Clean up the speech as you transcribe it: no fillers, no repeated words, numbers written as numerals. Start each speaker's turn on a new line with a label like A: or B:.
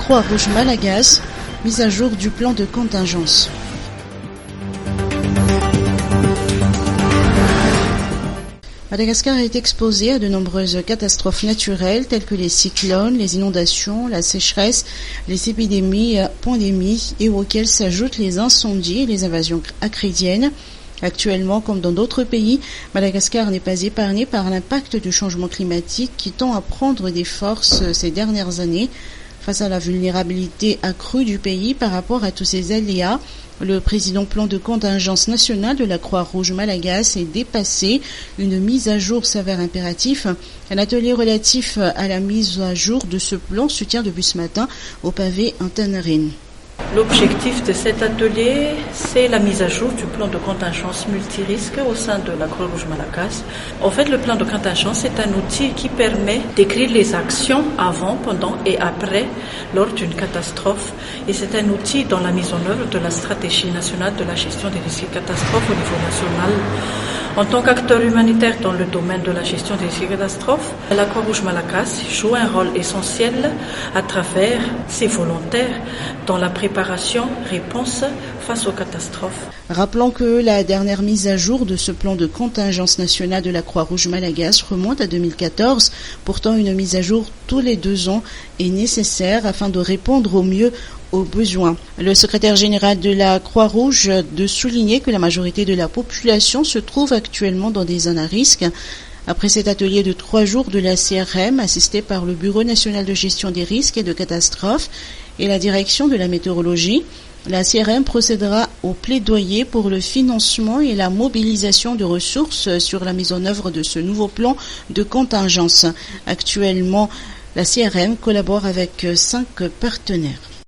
A: Croix-Rouge Malagasy, mise à jour du plan de contingence. Madagascar est exposé à de nombreuses catastrophes naturelles telles que les cyclones, les inondations, la sécheresse, les épidémies, pandémies et auxquelles s'ajoutent les incendies et les invasions acridiennes. Actuellement, comme dans d'autres pays, Madagascar n'est pas épargné par l'impact du changement climatique qui tend à prendre des forces ces dernières années. Face à la vulnérabilité accrue du pays par rapport à tous ces aléas, le président plan de contingence nationale de la Croix-Rouge Malagasy est dépassé. Une mise à jour s'avère impératif. Un atelier relatif à la mise à jour de ce plan se tient depuis ce matin au pavé Antanarine.
B: L'objectif de cet atelier, c'est la mise à jour du plan de contingence multirisque au sein de la Croix-Rouge Malagasy. En fait, le plan de contingence est un outil qui permet d'écrire les actions avant, pendant et après lors d'une catastrophe. Et c'est un outil dans la mise en œuvre de la stratégie nationale de la gestion des risques et catastrophes au niveau national. En tant qu'acteur humanitaire dans le domaine de la gestion des risques et catastrophes, la Croix-Rouge Malagasy joue un rôle essentiel à travers ses volontaires dans la préparation, réponse face aux catastrophes.
A: Rappelons que la dernière mise à jour de ce plan de contingence nationale de la Croix-Rouge Malagasy remonte à 2014. Pourtant, une mise à jour tous les 2 ans est nécessaire afin de répondre au mieux aux besoins. Le secrétaire général de la Croix-Rouge de souligner que la majorité de la population se trouve actuellement dans des zones à risque. Après cet atelier de 3 jours de la CRM, assisté par le Bureau national de gestion des risques et de catastrophes et la direction de la météorologie, la CRM procédera au plaidoyer pour le financement et la mobilisation de ressources sur la mise en œuvre de ce nouveau plan de contingence. Actuellement, la CRM collabore avec 5 partenaires.